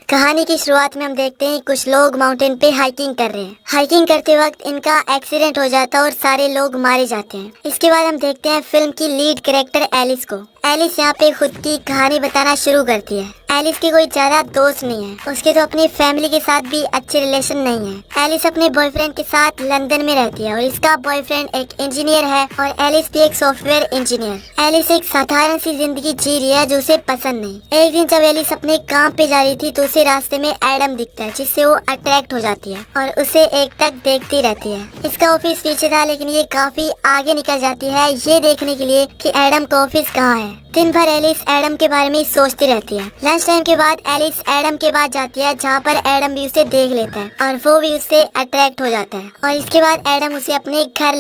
कहानी की शुरुआत में हम देखते हैं कुछ लोग माउंटेन पे हाइकिंग कर रहे हैं। हाइकिंग करते वक्त इनका एक्सीडेंट हो जाता है और सारे लोग मारे जाते हैं। इसके बाद हम देखते हैं फिल्म की लीड कैरेक्टर एलिस को। एलिस यहाँ पे खुद की कहानी बताना शुरू करती है। एलिस की कोई ज्यादा दोस्त नहीं है, उसके तो अपनी फैमिली के साथ भी अच्छे रिलेशन नहीं है। एलिस अपने बॉयफ्रेंड के साथ लंदन में रहती है और इसका बॉयफ्रेंड एक इंजीनियर है और एलिस भी एक सॉफ्टवेयर इंजीनियर। एलिस एक साधारण सी जिंदगी जी रही है जो उसे पसंद नहीं। एक दिन जब एलिस अपने काम पे जा रही थी तो उसे रास्ते में एडम दिखता है, जिससे वो अट्रैक्ट हो जाती है और उसे एक तक देखती रहती है। इसका ऑफिस पीछे था, लेकिन ये काफी आगे निकल जाती है ये देखने के लिए कि एडम का ऑफिस कहाँ है। दिन भर एलिस एडम के बारे में सोचती रहती है। लंच टाइम के बाद एलिस एडम के पास जाती है, जहाँ पर एडम भी उसे देख लेता है और वो भी उससे अट्रैक्ट हो जाता है। और इसके बाद एडम उसे अपने घर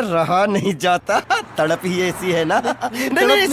रहा नहीं जाता, तड़प ही ऐसी है ना। नहीं,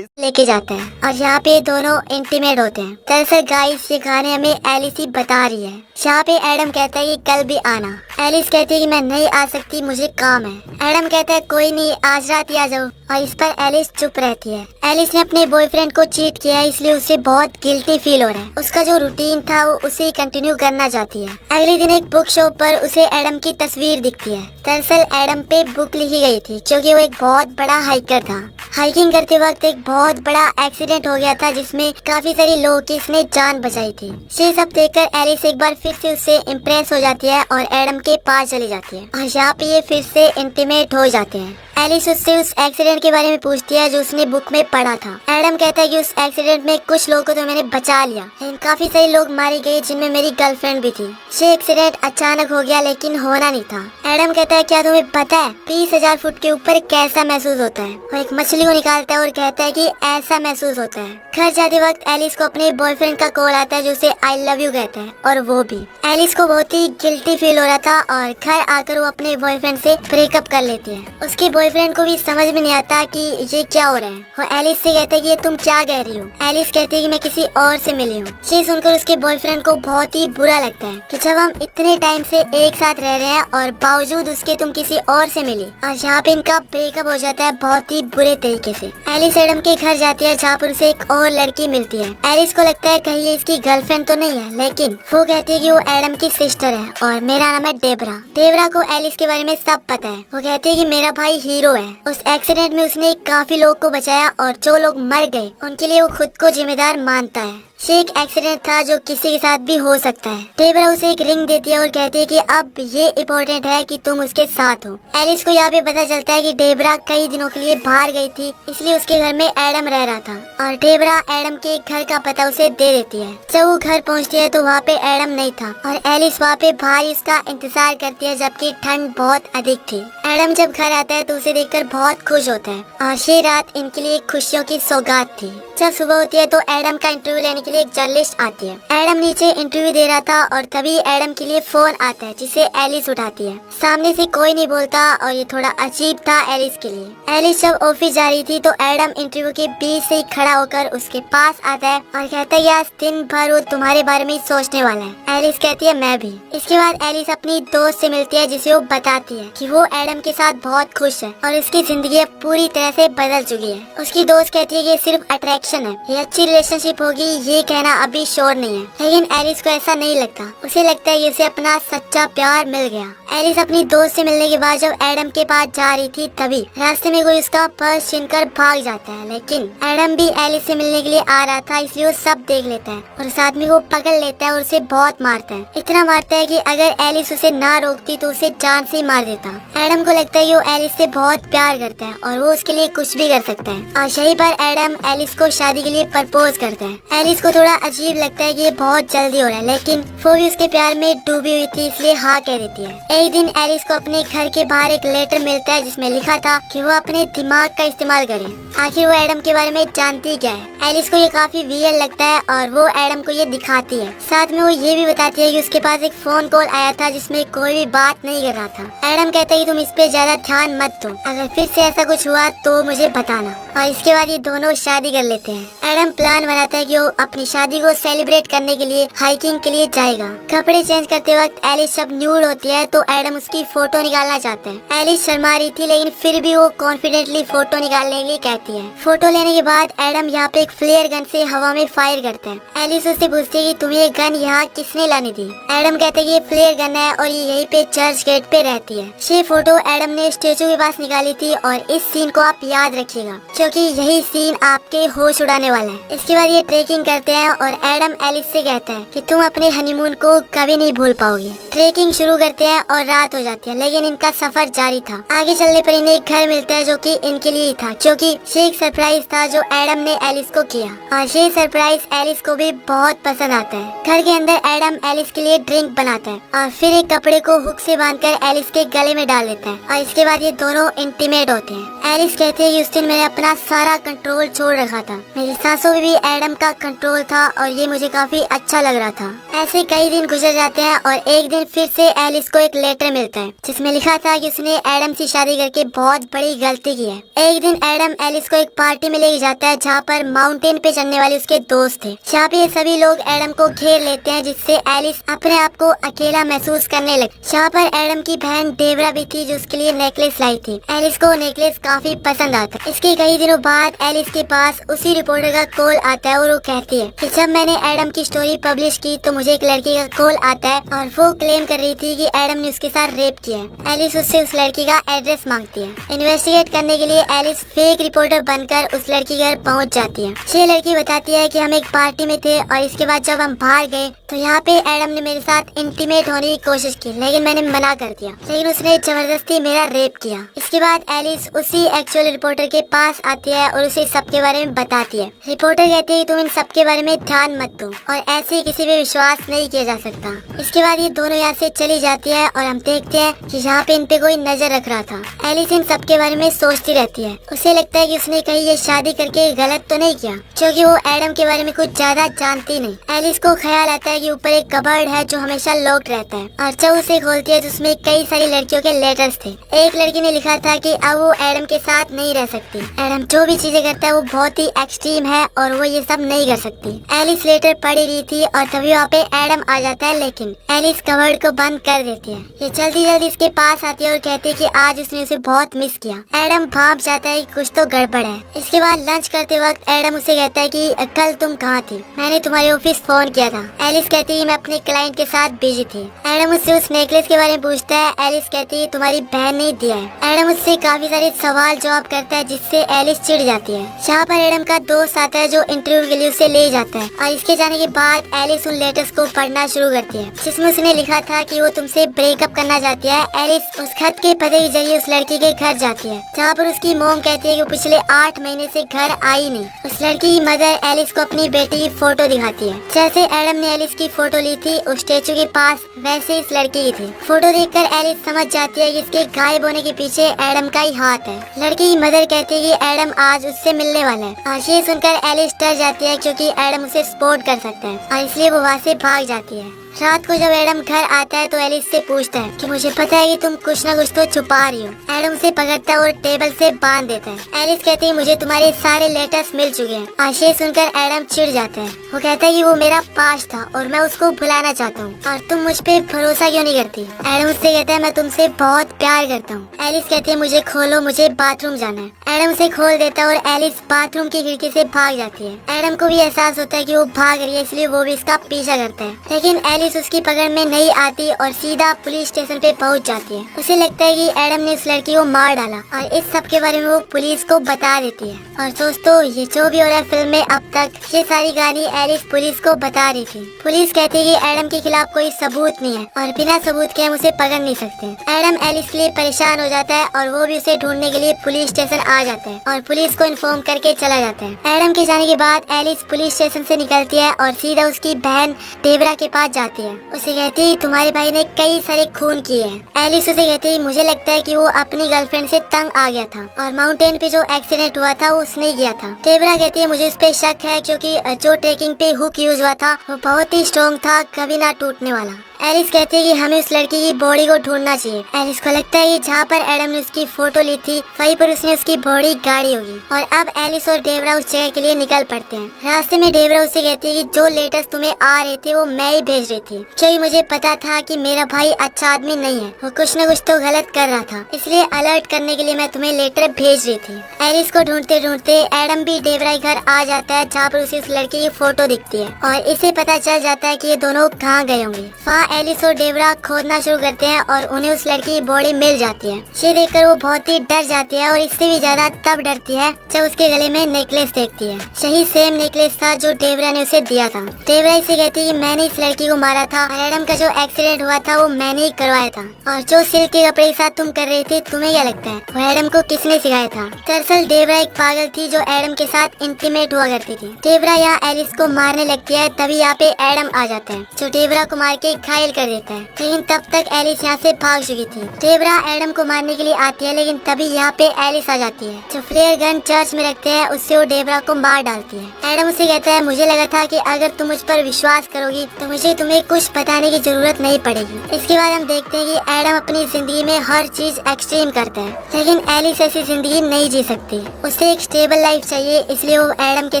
लेके जाता है और यहाँ पे दोनों इंटीमेट होते हैं। दरअसल गाइस, ये कहानी हमें एलिस ही बता रही है। यहाँ पे एडम कहता है कि कल भी आना। एलिस कहती है कि मैं नहीं आ सकती, मुझे काम है। एडम कहता है कोई नहीं, आज रात ही आ जाओ। और इस पर एलिस चुप रहती है। एलिस ने अपने बॉयफ्रेंड को चीट किया है, इसलिए उसे बहुत गिल्टी फील हो रहा है। उसका जो रूटीन था वो उसे कंटिन्यू करना चाहती है। अगले दिन एक बुक शॉप पर उसे एडम की तस्वीर दिखती है। दरअसल एडम पे बुक लिखी गई थी क्योंकि वो एक बहुत बड़ा हाइकर था। हाइकिंग करते वक्त एक बहुत बड़ा एक्सीडेंट हो गया था, जिसमें काफी सारे लोगों की इसने जान बचाई थी। ये सब देखकर एलिस एक बार फिर से उससे इम्प्रेस हो जाती है और एडम के पास चली जाती है और यहाँ पे ये फिर से इंटीमेट हो जाते हैं। एलिस उससे उस एक्सीडेंट के बारे में पूछती है जो उसने बुक में पढ़ा था। एडम कहता है कि उस एक्सीडेंट में कुछ लोगों को तो मैंने बचा लिया, लेकिन काफी सारे लोग मारे गए, जिनमें मेरी गर्लफ्रेंड भी थी। ये एक्सीडेंट अचानक हो गया, लेकिन होना नहीं था। एडम कहता है क्या तुम्हें पता है 20,000 फुट के ऊपर कैसा महसूस होता है? वो एक मछली को निकालता है और कहता है कि ऐसा महसूस होता है। घर जाते वक्त एलिस को अपने बॉयफ्रेंड का कॉल आता है जो उसे आई लव यू कहता है, और वो भी। एलिस को बहुत ही गिल्टी फील हो रहा था और घर आकर वो अपने बॉयफ्रेंड से ब्रेकअप कर लेती है। उसके बॉयफ्रेंड को भी समझ में नहीं आता कि ये क्या हो रहा है। वो एलिस से कहता है कि ये तुम क्या कह रही हो। एलिस कहती है कि मैं किसी और से मिली हूँ। ये सुनकर उसके बॉयफ्रेंड को बहुत ही बुरा लगता है कि जब हम इतने टाइम से एक साथ रह रहे हैं और बावजूद उसके तुम किसी और से मिली। और यहाँ पे इनका ब्रेकअप हो जाता है बहुत ही बुरे तरीके से। एलिस एडम के घर जाती है जहाँ पर उसे एक और लड़की मिलती है। एलिस को लगता है कहीं ये इसकी गर्लफ्रेंड तो नहीं है, लेकिन वो कहती है कि वो एडम की सिस्टर है और मेरा नाम है डेबरा। डेबरा को एलिस के बारे में सब पता है। वो कहती है कि मेरा भाई हीरो है। उस एक्सीडेंट में उसने काफी लोगों को बचाया और जो लोग मर गए उनके लिए वो खुद को जिम्मेदार मानता है। ये एक एक्सीडेंट था जो किसी के साथ भी हो सकता है। डेबरा उसे एक रिंग देती है और कहती है कि अब ये इम्पोर्टेंट है कि तुम उसके साथ हो। एलिस को यहाँ पे पता चलता है कि डेबरा कई दिनों के लिए बाहर गई थी, इसलिए उसके घर में एडम रह रहा था और डेबरा एडम के घर का पता उसे दे देती है। जब वो घर पहुँचती है तो वहाँ पे एडम नहीं था और एलिस वहाँ पे बाहर उसका इंतजार करती है, जबकि ठंड बहुत अधिक थी। एडम जब घर आता है तो उसे देखकर बहुत खुश होता है और ये रात इनके लिए खुशियों की सौगात थी। जब सुबह होती है तो एडम का इंटरव्यू लेने के लिए एक जर्नलिस्ट आती है। एडम नीचे इंटरव्यू दे रहा था और तभी एडम के लिए फोन आता है, जिसे एलिस उठाती है। सामने से कोई नहीं बोलता और ये थोड़ा अजीब था एलिस के लिए। एलिस जब ऑफिस जा रही थी तो एडम इंटरव्यू के बीच से ही खड़ा होकर उसके पास आता है और कहता है आज दिन भर वो तुम्हारे बारे में सोचने वाला है। एलिस कहती है मैं भी। इसके बाद एलिस अपनी दोस्त से मिलती है, जिसे वो बताती है कि वो एडम के साथ बहुत खुश है और उसकी जिंदगी पूरी तरह से बदल चुकी है। उसकी दोस्त कहती है कि सिर्फ अट्रैक्शन है, ये अच्छी रिलेशनशिप होगी ये कहना अभी श्योर नहीं है। लेकिन एलिस को ऐसा नहीं लगता। उसे लगता है कि उसे अपना सच्चा प्यार मिल गया। एलिस अपनी दोस्त से मिलने के बाद जब एडम के पास जा रही थी तभी रास्ते में कोई उसका पर्स छीनकर भाग जाता है, लेकिन एडम भी एलिस से मिलने के लिए आ रहा था, इसलिए वो सब देख लेता है और उस आदमी को पकड़ लेता है और उसे बहुत मारता है। इतना मारता है कि अगर एलिस उसे ना रोकती तो उसे जान से ही मार देता। एडम को लगता है कि वो एलिस से बहुत प्यार करता है और वो उसके लिए कुछ भी कर सकता है और यहीं पर एडम एलिस को शादी के लिए प्रपोज करता है। एलिस को थोड़ा अजीब लगता है कि ये बहुत जल्दी हो रहा है, लेकिन वो भी उसके प्यार में डूबी हुई थी, इसलिए हाँ कह देती है। एक दिन एलिस को अपने घर के बाहर एक लेटर मिलता है जिसमें लिखा था कि वो अपने दिमाग का इस्तेमाल करे। आखिर वो एडम के बारे में जानती क्या है। एलिस को ये काफी वियर्ड लगता है और वो एडम को ये दिखाती है। साथ में वो ये भी बताती है कि उसके पास एक फोन कॉल आया था जिसमें कोई भी बात नहीं कर रहा था। एडम कहता है कि तुम इस पे ज्यादा ध्यान मत दो, अगर फिर से ऐसा कुछ हुआ तो मुझे बताना। और इसके बाद ये दोनों शादी कर लेते हैं। होते हैं। एडम प्लान बनाता है कि वो अपनी शादी को सेलिब्रेट करने के लिए हाइकिंग के लिए जाएगा। कपड़े चेंज करते वक्त एलिस जब न्यूड होती है तो एडम उसकी फोटो निकालना चाहता है। एलिस शर्मा रही थी लेकिन फिर भी वो कॉन्फिडेंटली फोटो निकालने के लिए कहती है। फोटो लेने के बाद एडम यहाँ पे एक फ्लेयर गन से हवा में फायर करता है। एलिस उससे पूछती है कि तुम्हें ये गन यहाँ किसने लानी थी। एडम कहता है कि ये फ्लेयर गन है और ये यहीं पे चर्च गेट पे रहती है। ये फोटो एडम ने स्टेचू के पास निकाली थी और इस सीन को आप याद रखिएगा क्योंकि यही सीन आपके होश उड़ाने वाला है। इसके बाद ये ट्रेकिंग करते हैं और एडम एलिस से कहता है कि तुम अपने हनीमून को कभी नहीं भूल पाओगे। ट्रेकिंग शुरू करते हैं और रात हो जाती है लेकिन इनका सफर जारी था। आगे चलने पर इन्हें एक घर मिलता है जो कि इनके लिए ही था क्योंकि ये एक सरप्राइज था जो एडम ने एलिस को किया और ये सरप्राइज एलिस को भी बहुत पसंद आता है। घर के अंदर एडम एलिस के लिए ड्रिंक बनाता है और फिर एक कपड़े को हुक से बांधकर एलिस के गले में डाल देता है और इसके बाद ये दोनों इंटीमेट होते हैं। एलिस कहती है कि उस दिन मैंने अपना सारा कंट्रोल छोड़ रखा था। मेरी सांसों में भी एडम का कंट्रोल था और ये मुझे काफी अच्छा लग रहा था। ऐसे कई दिन गुजर जाते हैं और एक दिन फिर से एलिस को एक लेटर मिलता है जिसमें लिखा था कि उसने एडम से शादी करके बहुत बड़ी गलती की है। एक दिन एडम एलिस को एक पार्टी में लेके जाता है जहाँ पर माउंटेन पे चढ़ने वाले उसके दोस्त थे। यहाँ पे सभी लोग एडम को घेर लेते हैं जिससे एलिस अपने आप को अकेला महसूस करने लगी। यहाँ पर एडम की बहन डेवरा भी थी जो उसके लिए नेकलेस लाई थी। एलिस को नेकलेस काफी पसंद आता है। इसके कई दिनों बाद एलिस के पास उसी रिपोर्टर का कॉल आता है और वो कहती है कि जब मैंने एडम की स्टोरी पब्लिश की तो मुझे एक लड़की का कॉल आता है और वो क्लेम कर रही थी कि एडम ने उसके साथ रेप किया है। एलिस उससे उस लड़की का एड्रेस मांगती है। इन्वेस्टिगेट करने के लिए एलिस फेक रिपोर्टर बनकर उस लड़की घर पहुंच जाती है। ये लड़की बताती है कि हम एक पार्टी में थे और इसके बाद जब हम बाहर गए तो यहाँ पे एडम ने मेरे साथ इंटीमेट होने की कोशिश की लेकिन मैंने मना कर दिया, लेकिन उसने जबरदस्ती मेरा रेप किया। इसके बाद एलिस उसी एक्चुअल रिपोर्टर के पास आती है और उसे सबके बारे में बताती है। रिपोर्टर कहती है तुम इन सबके बारे में ध्यान मत दो और ऐसे किसी पे विश्वास नहीं किया जा सकता। इसके बाद ये दोनों यहाँ से चली जाती है और हम देखते हैं कि यहाँ पे इन पे कोई नजर रख रहा था। एलिस इन सबके बारे में सोचती रहती है। उसे लगता है कि उसने कहीं ये शादी करके गलत तो नहीं किया क्योंकि वो एडम के बारे में कुछ ज्यादा जानती नहीं। एलिस को ख्याल आता है कि ऊपर एक कबर्ड है जो हमेशा लॉक्ड रहता है और जब उसे खोलती है तो उसमें कई सारी लड़कियों के लेटर्स थे। एक लड़की ने लिखा था कि अब वो एडम के साथ नहीं रह सकती। एडम जो भी चीजें करता है वो बहुत ही एक्सट्रीम है और वो ये सब नहीं कर सकती। एलिस लेटर पढ़ी रही थी और तभी वहाँ पे एडम आ जाता है लेकिन एलिस कबर्ड को बंद कर देती है। ये जल्दी जल्दी इसके पास आती है और कहती है कि आज उसने उसे बहुत मिस किया। एडम भाप जाता है कि कुछ तो गड़बड़ है। इसके बाद लंच करते वक्त एडम उसे कहता है कि कल तुम कहाँ थी, मैंने तुम्हारे ऑफिस फोन किया था। एलिस कहती है मैं अपने क्लाइंट के साथ बिजी थी। एडम उससे उस नेकलेस के बारे में पूछता है। एलिस कहती है तुम्हारी बहन ने दिया है। एडम उससे काफी सारे सवाल जवाब करता है जिससे एलिस चिढ़ जाती है। यहाँ पर एडम का दोस्त आता है जो इंटरव्यू के लिए उसे ले जाता है और इसके जाने के बाद एलिस उन लेटर्स को पढ़ना शुरू करती है जिसमें उसने लिखा था कि वो तुमसे ब्रेकअप करना चाहती है। एलिस उस खत के पते के जरिए उस लड़की के घर जाती है जहाँ पर उसकी मॉम कहती है कि वो पिछले 8 महीने से घर आई नहीं। उस लड़की की मदर एलिस को अपनी बेटी की फोटो दिखाती है। जैसे एडम ने एलिस की फोटो ली थी उस स्टेचू के पास वैसे इस लड़की की थी। फोटो देखकर एलिस समझ जाती है कि इसके गायब होने के पीछे एडम का ही हाथ है। लड़की की मदर कहती है कि एडम आज उससे मिलने वाला है और ये सुनकर एलिस डर जाती है क्योंकि एडम उसे सपोर्ट कर सकता है और इसलिए वो वहाँ से भाग जाती है। रात को जब एडम घर आता है तो एलिस से पूछता है कि मुझे पता है कि तुम कुछ न कुछ तो छुपा रही हो। एडम उसे पकड़ता है और टेबल से बांध देता है। एलिस कहती है मुझे तुम्हारे सारे लेटर्स मिल चुके हैं। आशय सुनकर एडम चिढ़ जाता है। वो कहता है कि वो मेरा पास्ट था और मैं उसको भुलाना चाहता हूँ और तुम मुझ पे भरोसा क्यों नहीं करती। एडम उससे कहता है मैं तुमसे बहुत प्यार करता हूँ। एलिस कहती है मुझे खोलो, मुझे बाथरूम जाना है। एडम उसे खोल देता है और एलिस बाथरूम की खिड़की से भाग जाती है। एडम को भी एहसास होता है कि वो भाग रही है इसलिए वो भी इसका पीछा करता है, लेकिन एलिस उसकी पकड़ में नहीं आती और सीधा पुलिस स्टेशन पे पहुंच जाती है। उसे लगता है कि एडम ने उस लड़की को मार डाला और इस सब के बारे में वो पुलिस को बता देती है। और दोस्तों ये जो भी हो रहा है फिल्म में अब तक, ये सारी कहानी एलिस पुलिस को बता रही थी। पुलिस कहती है कि एडम के खिलाफ कोई सबूत नहीं है और बिना सबूत के हम उसे पकड़ नहीं सकते। एडम एलिस के लिए परेशान हो जाता है और वो भी उसे ढूंढने के लिए पुलिस स्टेशन आ जाता है और पुलिस को इन्फॉर्म करके चला जाता है। एडम के जाने के बाद एलिस पुलिस स्टेशन से निकलती है और सीधा उसकी बहन डेबरा के पास जाती है। उसे कहती है तुम्हारे भाई ने कई सारे खून किए हैं। एलिस उसे कहती है मुझे लगता है कि वो अपनी गर्लफ्रेंड से तंग आ गया था और माउंटेन पे जो एक्सीडेंट हुआ था वो उसने किया था। डेबरा कहती है मुझे उस पे शक है क्योंकि जो ट्रेकिंग पे हुक यूज हुआ था वो बहुत ही स्ट्रॉन्ग था, कभी ना टूटने वाला। एलिस कहती है कि हमें उस लड़की की बॉडी को ढूंढना चाहिए। एलिस को लगता है कि जहाँ पर एडम ने उसकी फोटो ली थी वहीं पर उसने उसकी बॉडी गाड़ी होगी। और अब एलिस और डेबरा उस जगह के लिए निकल पड़ते हैं। रास्ते में डेबरा उससे कहती है कि जो लेटर्स तुम्हें आ रहे थे वो मैं ही भेज रही थी, क्योंकि मुझे पता था कि मेरा भाई अच्छा आदमी नहीं है, वो कुछ न कुछ तो गलत कर रहा था, इसलिए अलर्ट करने के लिए मैं तुम्हें लेटर भेज रही थी। एलिस को ढूंढते ढूंढते एडम भी डेबरा के घर आ जाता है, जहाँ पर उसे उस लड़की की फोटो दिखती है और इसे पता चल जाता है कि ये दोनों कहाँ गए होंगे। वहाँ एलिस और डेबरा खोदना शुरू करते हैं और उन्हें उस लड़की की बॉडी मिल जाती है। ये देखकर वो बहुत ही डर जाती है और इससे भी ज्यादा तब डरती है जब उसके गले में नेकलेस देखती है। यही सेम नेकलेस था जो डेबरा ने उसे दिया था। डेबरा इसे कहती है कि मैंने इस लड़की को मारा था और एडम का जो एक्सीडेंट हुआ था वो मैंने ही करवाया था, और जो सिल्क के कपड़े के साथ तुम कर रहे थे तुम्हें क्या लगता है वो एडम को किसने सिखाया था। दरअसल डेबरा एक पागल थी जो एडम के साथ इंटीमेट हुआ करती थी। डेबरा यहाँ एलिस को मारने लगती है, तभी यहाँ पे एडम आ जाता है जो डेबरा को मार के घायल कर देता है, लेकिन तब तक एलिस यहाँ से भाग चुकी थी। डेबरा एडम को मारने के लिए आती है, लेकिन तभी यहाँ पे एलिस आ जाती है जो फ्लेयर गन चर्च में रखते हैं उससे वो डेबरा को मार डालती है। एडम उसे कहता है मुझे लगा था कि अगर तुम मुझ पर विश्वास करोगी तो मुझे तुम्हें कुछ बताने की जरूरत नहीं पड़ेगी। इसके बाद हम देखते हैं कि एडम अपनी जिंदगी में हर चीज एक्सट्रीम करता है, लेकिन एलिस ऐसी जिंदगी नहीं जी सकती। उसे एक स्टेबल लाइफ चाहिए, इसलिए वो एडम के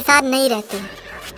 साथ नहीं रहती।